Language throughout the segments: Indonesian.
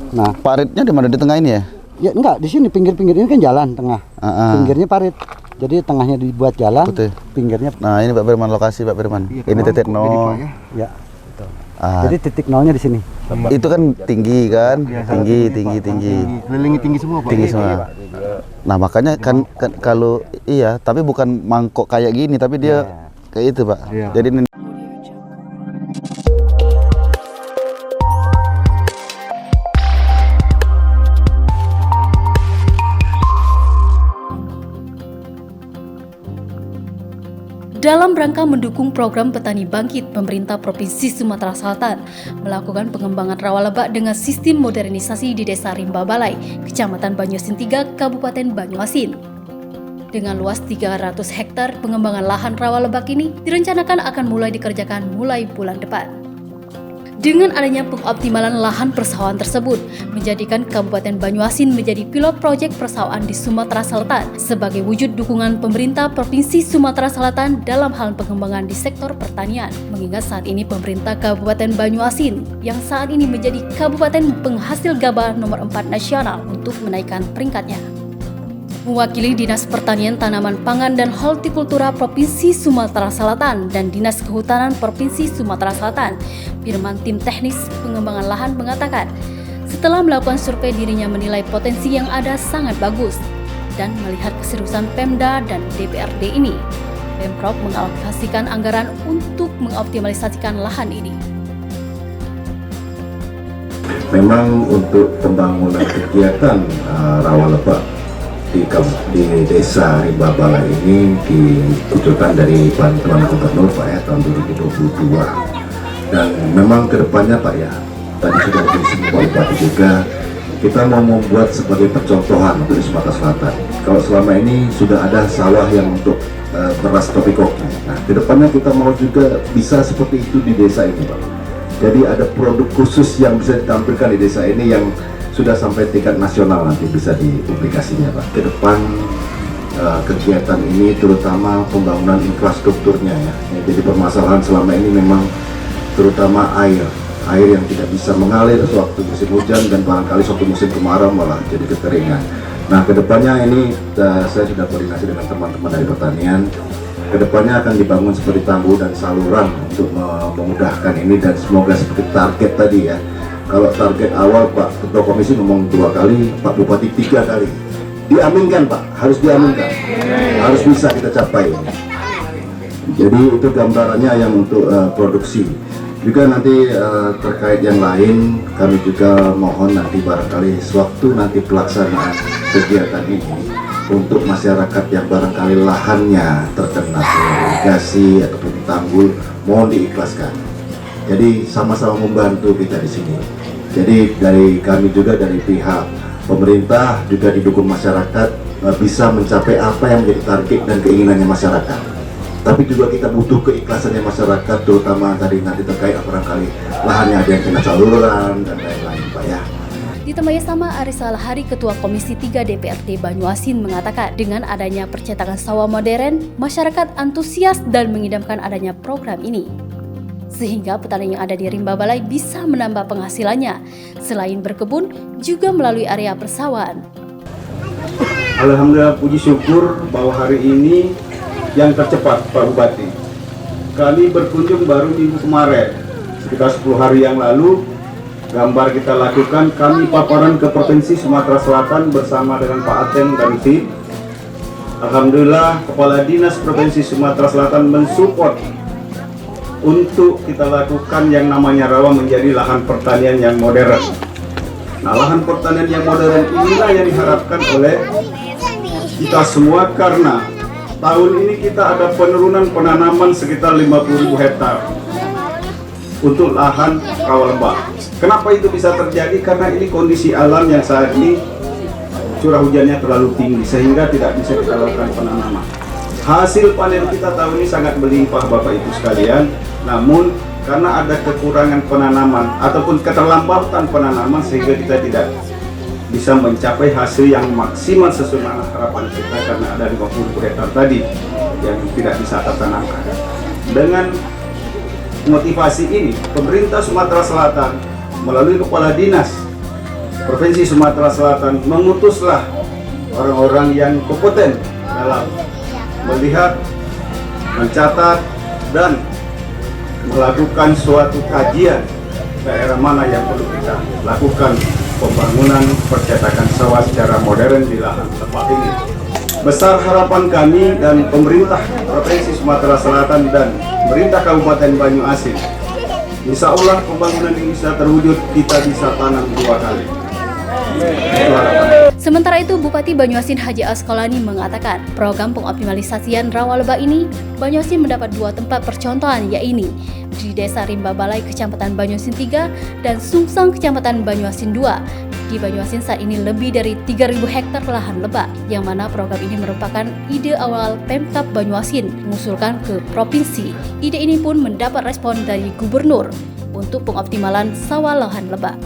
Nah, Paritnya di mana, di tengah ini ya? ya enggak, di sini pinggir-pinggir ini kan jalan tengah. Pinggirnya parit. Jadi tengahnya dibuat jalan, Betul. pinggirnya. Nah, ini Pak Firman, lokasi Pak Firman. Ini titik nol. Ya. Betul. Jadi titik nolnya di sini. Itu kan tinggi kan? Tinggi. Kelilingi tinggi semua, Pak. Tinggi semua. Nah, makanya kan kalau iya, tapi bukan mangkok kayak gini, tapi dia kayak itu, Pak. Jadi ini dalam rangka mendukung program Petani Bangkit, pemerintah Provinsi Sumatera Selatan melakukan pengembangan rawa lebak dengan sistem modernisasi di Desa Rimba Balai, Kecamatan Banyuasin 3, Kabupaten Banyuasin. Dengan luas 300 hektar, pengembangan lahan rawa lebak ini direncanakan akan mulai dikerjakan mulai bulan depan. Dengan adanya pengoptimalan lahan persawahan tersebut, menjadikan Kabupaten Banyuasin menjadi pilot proyek persawahan di Sumatera Selatan sebagai wujud dukungan pemerintah Provinsi Sumatera Selatan dalam hal pengembangan di sektor pertanian. Mengingat saat ini pemerintah Kabupaten Banyuasin yang saat ini menjadi kabupaten penghasil gabah nomor 4 nasional untuk menaikkan peringkatnya. Mewakili Dinas Pertanian Tanaman Pangan dan Hortikultura Provinsi Sumatera Selatan dan Dinas Kehutanan Provinsi Sumatera Selatan, Firman tim teknis pengembangan lahan mengatakan, setelah melakukan survei dirinya menilai potensi yang ada sangat bagus dan melihat keseriusan Pemda dan DPRD ini, Pemprov mengalokasikan anggaran untuk mengoptimalisasikan lahan ini. Memang untuk pembangunan kegiatan rawa lebak di Desa Rimba Balai ini ditujukan dari bantuan Gubernur Pak ya tahun 2022, dan memang kedepannya Pak ya tadi sudah disebut Pak Bupati juga, kita mau membuat sebagai percontohan untuk di Sumatera Selatan. Kalau selama ini sudah ada sawah yang untuk beras kopi koki, nah kedepannya kita mau juga bisa seperti itu di desa ini Pak. Jadi ada produk khusus yang bisa ditampilkan di desa ini yang sudah sampai tingkat nasional, nanti bisa dipublikasinya Pak. Ke depan kegiatan ini terutama pembangunan infrastrukturnya ya. Jadi permasalahan selama ini memang terutama air yang tidak bisa mengalir sewaktu musim hujan dan barangkali suatu musim kemarau malah jadi kekeringan. Nah kedepannya ini saya sudah koordinasi dengan teman-teman dari pertanian. Kedepannya akan dibangun seperti tanggul dan saluran untuk memudahkan ini, dan semoga seperti target tadi ya. Kalau target awal Pak Ketua Komisi ngomong 2 kali, Pak Bupati 3 kali. Diaminkan Pak, harus diaminkan. Harus bisa kita capai. Jadi itu gambarannya yang untuk produksi. Juga nanti terkait yang lain, kami juga mohon nanti barangkali sewaktu nanti pelaksanaan kegiatan ini untuk masyarakat yang barangkali lahannya terkena irigasi ataupun tanggul, mohon diikhlaskan. Jadi sama-sama membantu kita di sini. Jadi dari kami juga dari pihak pemerintah juga didukung masyarakat bisa mencapai apa yang menjadi target dan keinginannya masyarakat. Tapi juga kita butuh keikhlasannya masyarakat, terutama tadi nanti terkait barangkali lahannya ada yang kena saluran dan lain-lain Pak ya. Ditemani sama Arisa Lahari, Ketua Komisi 3 DPRD Banyuasin mengatakan dengan adanya percetakan sawah modern, masyarakat antusias dan mengidamkan adanya program ini. Sehingga petani yang ada di Rimba Balai bisa menambah penghasilannya, selain berkebun, juga melalui area persawahan. Alhamdulillah, puji syukur bahwa hari ini yang tercepat Pak Bupati. Kami berkunjung baru minggu kemarin, sekitar 10 hari yang lalu. Gambar kita lakukan, kami paparan ke Provinsi Sumatera Selatan bersama dengan Pak Aten dan tim. Alhamdulillah, Kepala Dinas Provinsi Sumatera Selatan mensupport untuk kita lakukan yang namanya rawa menjadi lahan pertanian yang modern. Nah, lahan pertanian yang modern inilah yang diharapkan oleh kita semua, karena tahun ini kita ada penurunan penanaman sekitar 50.000 hektar untuk lahan rawa lebak. Kenapa itu bisa terjadi? Karena ini kondisi alam yang saat ini curah hujannya terlalu tinggi sehingga tidak bisa kita lakukan penanaman. Hasil panen kita tahun ini sangat berlimpah Bapak Ibu sekalian, namun karena ada kekurangan penanaman ataupun keterlambatan penanaman sehingga kita tidak bisa mencapai hasil yang maksimal sesuai dengan harapan kita, karena ada 50.000 hektar tadi yang tidak bisa tertanamkan. Dengan motivasi ini, pemerintah Sumatera Selatan melalui Kepala Dinas Provinsi Sumatera Selatan mengutuslah orang-orang yang kompeten dalam melihat, mencatat, dan melakukan suatu kajian daerah mana yang perlu kita lakukan pembangunan percetakan sawah secara modern di lahan lebak ini. Besar harapan kami dan pemerintah Provinsi Sumatera Selatan dan pemerintah Kabupaten Banyuasin, insya Allah pembangunan ini bisa terwujud, kita bisa tanam 2 kali. Itu harapan. Sementara itu, Bupati Banyuasin Haji Asqalani mengatakan program pengoptimalisasian rawa lebak ini, Banyuasin mendapat 2 tempat percontohan, yaitu di Desa Rimba Balai, Kecamatan Banyuasin 3, dan Sungsang, Kecamatan Banyuasin 2. Di Banyuasin saat ini lebih dari 3.000 hektar lahan lebak, yang mana program ini merupakan ide awal Pemkab Banyuasin mengusulkan ke provinsi. Ide ini pun mendapat respon dari Gubernur untuk pengoptimalan sawah lahan lebak.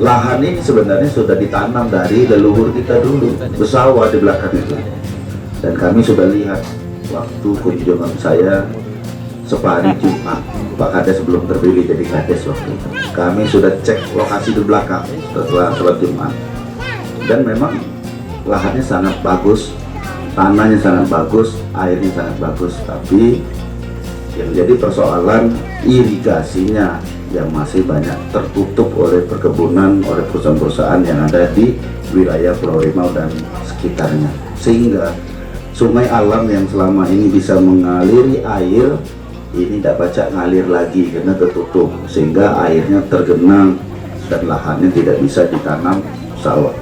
Lahan ini sebenarnya sudah ditanam dari leluhur kita dulu, bersawah di belakang itu. Dan kami sudah lihat waktu kunjungan saya separi Jumat, Pak Kades belum terpilih jadi Kades waktu itu. Kami sudah cek lokasi di belakang setelah sholat Jumat. Dan memang lahannya sangat bagus, tanahnya sangat bagus, airnya sangat bagus. Tapi yang jadi persoalan irigasinya yang masih banyak tertutup oleh perkebunan, oleh perusahaan-perusahaan yang ada di wilayah Pulau Rimau dan sekitarnya. Sehingga sungai alam yang selama ini bisa mengaliri air, ini tidak baca ngalir lagi karena tertutup. Sehingga airnya tergenang dan lahannya tidak bisa ditanam sawah.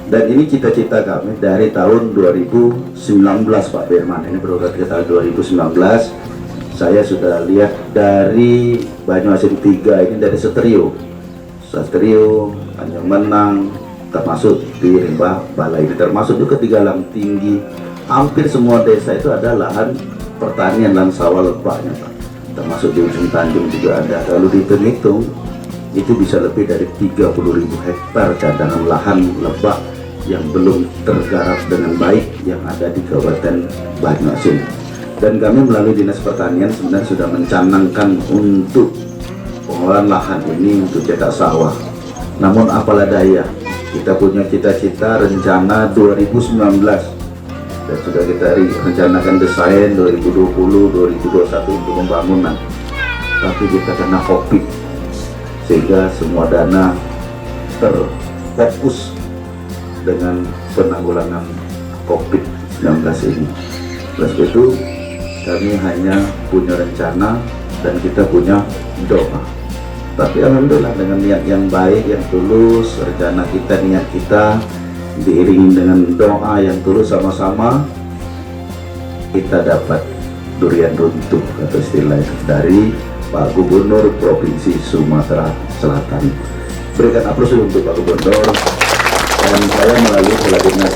Dan ini cita-cita kami dari tahun 2019 Pak Berman, ini berobat ke tahun 2019. Saya sudah lihat dari Banyuasin 3 ini dari Setrio, Tanjung Menang, termasuk di Rimba Balai ini, termasuk juga di Galang Tinggi. Hampir semua desa itu ada lahan pertanian, lahan sawah lebaknya Pak. Termasuk di ujung Tanjung juga ada. Kalau dihitung-hitung itu bisa lebih dari 30.000 hektar cadangan lahan lebak yang belum tergarap dengan baik yang ada di Kabupaten Banyuasin. Dan kami melalui Dinas Pertanian sebenarnya sudah mencanangkan untuk pengolahan lahan ini untuk cetak sawah. Namun apalah daya, kita punya cita-cita rencana 2019 dan sudah kita rencanakan desain 2020-2021 untuk pembangunan. Tapi kita kena COVID sehingga semua dana terfokus dengan penanggulangan COVID-19 ini. Plus itu kami hanya punya rencana dan kita punya doa. Tapi alhamdulillah dengan niat yang baik, yang tulus, rencana kita, niat kita diiringi dengan doa yang tulus sama-sama, kita dapat durian runtuh atau istilah dari Pak Gubernur Provinsi Sumatera Selatan. Berikan aplaus untuk Pak Gubernur. Dan saya melalui Kepala Dinas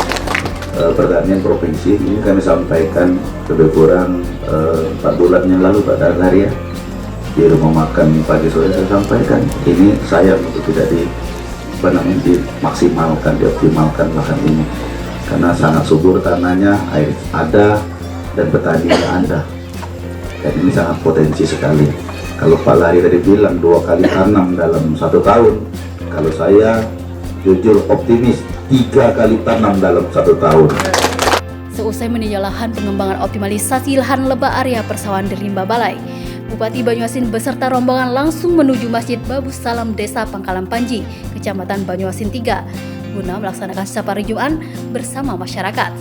Pertanian Provinsi ini kami sampaikan lebih kurang 4 bulan yang lalu pada hari ya, di rumah makan pagi sore saya sampaikan ini sayang untuk tidak dimaksimalkan, dioptimalkan lahan ini karena sangat subur tanahnya, air ada dan petaninya ada, dan ini sangat potensi sekali. Kalau Pak Lari tadi bilang 2 kali tanam dalam 1 tahun, kalau saya jujur optimis 3 kali tanam dalam 1 tahun. Seusai meninjau lahan pengembangan optimalisasi lahan lebak area persawahan di Rimba Balai, Bupati Banyuasin beserta rombongan langsung menuju Masjid Babus Salam Desa Pangkalan Panji, Kecamatan Banyuasin 3, guna melaksanakan safari Jumat bersama masyarakat.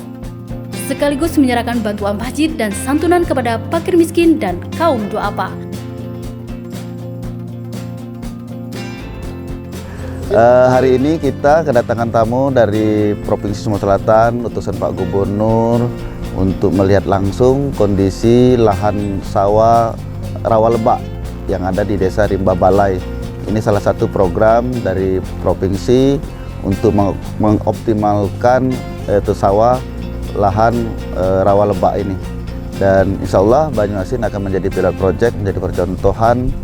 Sekaligus menyerahkan bantuan masjid dan santunan kepada fakir miskin dan kaum duafa. Hari ini kita kedatangan tamu dari Provinsi Sumatera Selatan, utusan Pak Gubernur untuk melihat langsung kondisi lahan sawah rawa lebak yang ada di Desa Rimba Balai. Ini salah satu program dari provinsi untuk mengoptimalkan sawah lahan rawa lebak ini. Dan insya Allah Banyuasin akan menjadi pilot project, menjadi percontohan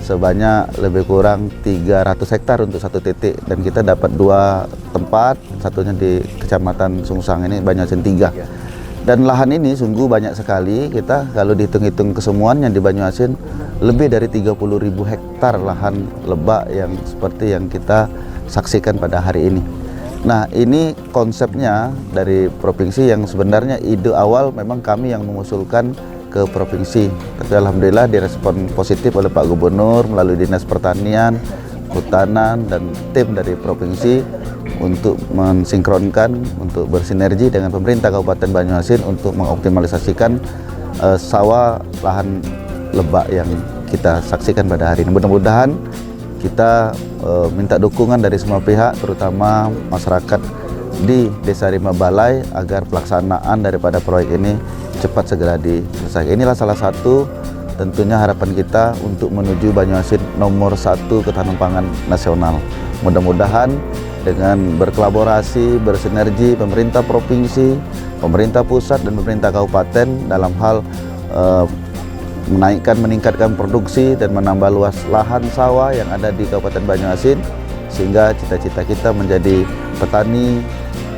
sebanyak lebih kurang 300 hektar untuk 1 titik, dan kita dapat 2 tempat, satunya di Kecamatan Sungsang ini Banyuasin 3. Dan lahan ini sungguh banyak sekali, kita kalau dihitung-hitung kesemuannya di Banyuasin lebih dari 30.000 hektar lahan lebak yang seperti yang kita saksikan pada hari ini. Nah, ini konsepnya dari provinsi yang sebenarnya ide awal memang kami yang mengusulkan ke provinsi. Tapi alhamdulillah direspon positif oleh Pak Gubernur melalui Dinas Pertanian, Kehutanan, dan tim dari provinsi untuk mensinkronkan, untuk bersinergi dengan pemerintah Kabupaten Banyuasin untuk mengoptimalisasikan sawah lahan lebak yang kita saksikan pada hari ini. Mudah-mudahan kita minta dukungan dari semua pihak, terutama masyarakat di Desa Rimba Balai, agar pelaksanaan daripada proyek ini cepat segera diselesaikan. Inilah salah satu tentunya harapan kita untuk menuju Banyuasin nomor 1 ketahanan pangan nasional. Mudah-mudahan dengan berkolaborasi, bersinergi pemerintah provinsi, pemerintah pusat, dan pemerintah kabupaten dalam hal meningkatkan produksi dan menambah luas lahan sawah yang ada di Kabupaten Banyuasin, sehingga cita-cita kita menjadi petani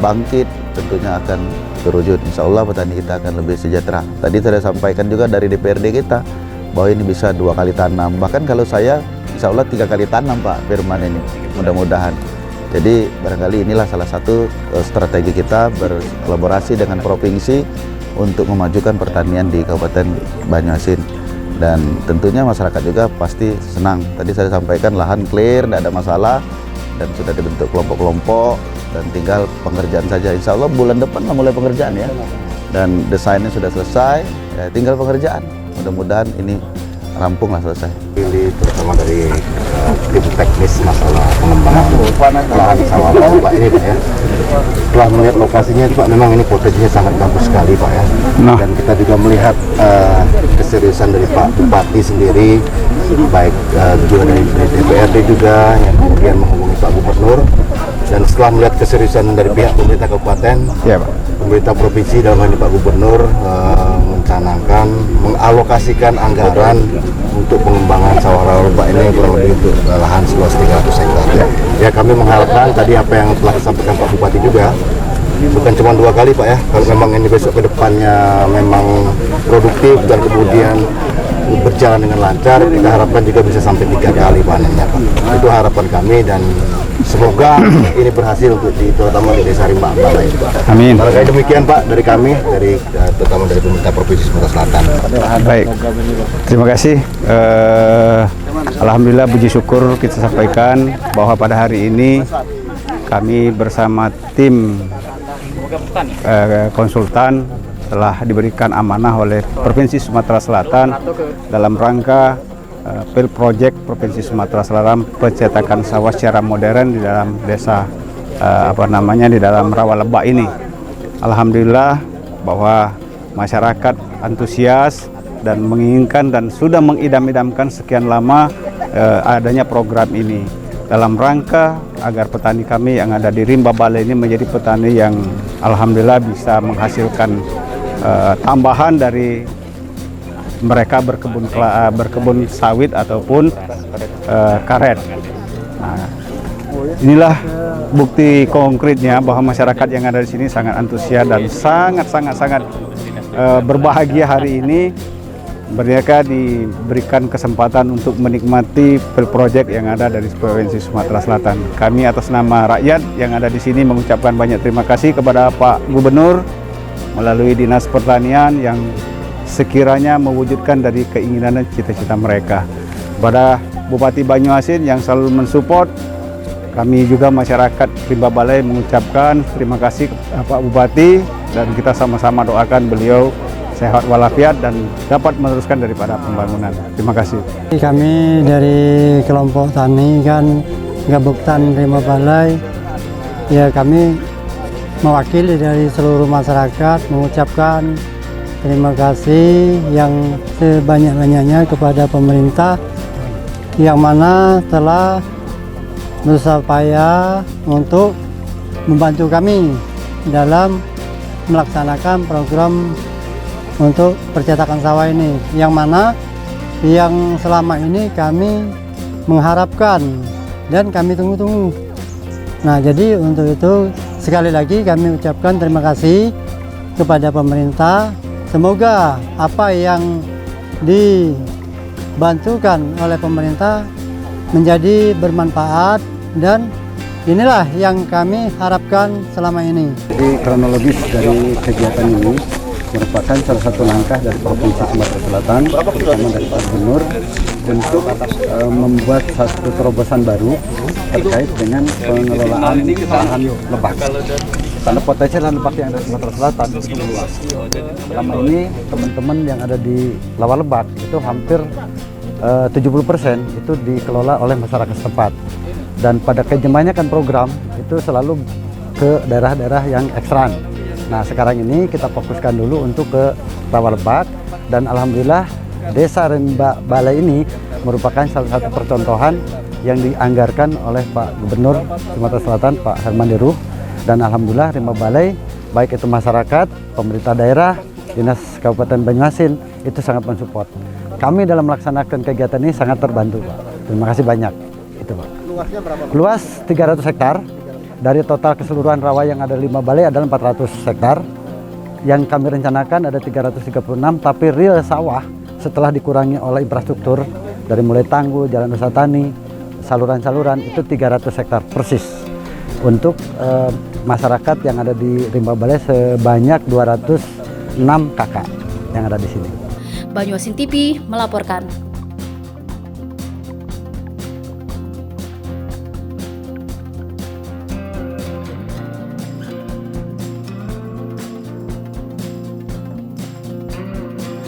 bangkit tentunya akan terwujud. Insya Allah petani kita akan lebih sejahtera. Tadi saya sampaikan juga dari DPRD kita bahwa ini bisa 2 kali tanam, bahkan kalau saya insya Allah 3 kali tanam Pak Firman ini, mudah-mudahan. Jadi barangkali inilah salah satu strategi kita berkolaborasi dengan provinsi untuk memajukan pertanian di Kabupaten Banyuasin. Dan tentunya masyarakat juga pasti senang. Tadi saya sampaikan lahan clear, tidak ada masalah, dan sudah dibentuk kelompok-kelompok, dan tinggal pengerjaan saja. Insya Allah bulan depan mulai pengerjaan ya. Dan desainnya sudah selesai, ya tinggal pengerjaan. Mudah-mudahan ini rampung lah selesai. Pilih terutama dari tim teknis masalah pengembangan lahan sawah Pak ini Pak ya. Setelah melihat lokasinya Pak, memang ini potensinya sangat bagus sekali Pak ya. Dan kita juga melihat keseriusan dari Pak Bupati sendiri, baik juga dari DPRD juga yang kemudian menghubungi Pak Gubernur. Dan setelah melihat keseriusan dari pihak pemerintah kabupaten, ya, Pak, pemerintah provinsi dalam hal ini Pak Gubernur mencanangkan mengalokasikan anggaran untuk pengembangan sawah rawa lebak ini kurang lebih untuk lahan seluas 300 hektar. Ya, kami mengharapkan tadi apa yang telah disampaikan Pak Bupati juga, bukan cuma 2 kali Pak ya, kalau memang ini besok ke depannya memang produktif dan kemudian berjalan dengan lancar, kita harapkan juga bisa sampai 3 kali panennya Pak. Itu harapan kami, dan semoga ini berhasil untuk terutama di Desa Rimba Balai Pak. Amin. Barangkali demikian Pak dari kami, terutama dari pemerintah Provinsi Sumatera Selatan. Baik, terima kasih. Alhamdulillah, puji syukur kita sampaikan bahwa pada hari ini kami bersama tim konsultan telah diberikan amanah oleh Provinsi Sumatera Selatan dalam rangka PIL Project Provinsi Sumatera Selatan pencetakan sawah secara modern di dalam desa di dalam rawa lebak ini. Alhamdulillah bahwa masyarakat antusias dan menginginkan dan sudah mengidam-idamkan sekian lama adanya program ini dalam rangka agar petani kami yang ada di Rimba Balai ini menjadi petani yang alhamdulillah bisa menghasilkan tambahan dari mereka berkebun sawit ataupun karet. Nah, inilah bukti konkretnya bahwa masyarakat yang ada di sini sangat antusias dan sangat berbahagia hari ini. Mereka diberikan kesempatan untuk menikmati PIL Project yang ada dari Provinsi Sumatera Selatan. Kami atas nama rakyat yang ada di sini mengucapkan banyak terima kasih kepada Pak Gubernur melalui Dinas Pertanian yang sekiranya mewujudkan dari keinginan dan cita-cita mereka. Kepada Bupati Banyuasin yang selalu mensupport, kami juga masyarakat Rimba Balai mengucapkan terima kasih kepada Pak Bupati, dan kita sama-sama doakan beliau sehat walafiat dan dapat meneruskan daripada pembangunan. Terima kasih. Kami dari kelompok tani kan Gabuktan Rimba Balai, ya kami mewakili dari seluruh masyarakat mengucapkan terima kasih yang sebanyak-banyaknya kepada pemerintah yang mana telah berusaha payah untuk membantu kami dalam melaksanakan program untuk percetakan sawah ini, yang mana yang selama ini kami mengharapkan dan kami tunggu-tunggu. Nah, jadi untuk itu sekali lagi kami ucapkan terima kasih kepada pemerintah. Semoga apa yang dibantukan oleh pemerintah menjadi bermanfaat dan inilah yang kami harapkan selama ini. Jadi kronologis dari kegiatan ini merupakan salah satu langkah dari Provinsi Sumatera Selatan, terutama dari Pak Gubernur, untuk membuat satu terobosan baru terkait dengan pengelolaan lahan lebak. Karena potensi lahan lebak yang ada di Sumatera Selatan itu luas. Selama ini teman-teman yang ada di Rawa Lebak itu hampir 70% itu dikelola oleh masyarakat setempat. Dan pada kebanyakan program itu selalu ke daerah-daerah yang ekstran. Nah sekarang ini kita fokuskan dulu untuk ke Rawa Lebak, dan alhamdulillah Desa Rimba Balai ini merupakan salah satu percontohan yang dianggarkan oleh Pak Gubernur Sumatera Selatan, Pak Herman Deruh, dan alhamdulillah Rimba Balai baik itu masyarakat, pemerintah daerah, Dinas Kabupaten Banyuasin itu sangat mensupport. Kami dalam melaksanakan kegiatan ini sangat terbantu, Pak. Terima kasih banyak. Itu, Pak. Luasnya berapa, Pak? Luas 300 hektar. Dari total keseluruhan rawa yang ada 5 balai adalah 400 hektar. Yang kami rencanakan ada 336, tapi real sawah setelah dikurangi oleh infrastruktur dari mulai tanggul, jalan usaha tani, saluran-saluran itu 300 hektar persis. Untuk masyarakat yang ada di Rimba Balai sebanyak 206 kakak yang ada di sini. Banyuasin TV melaporkan.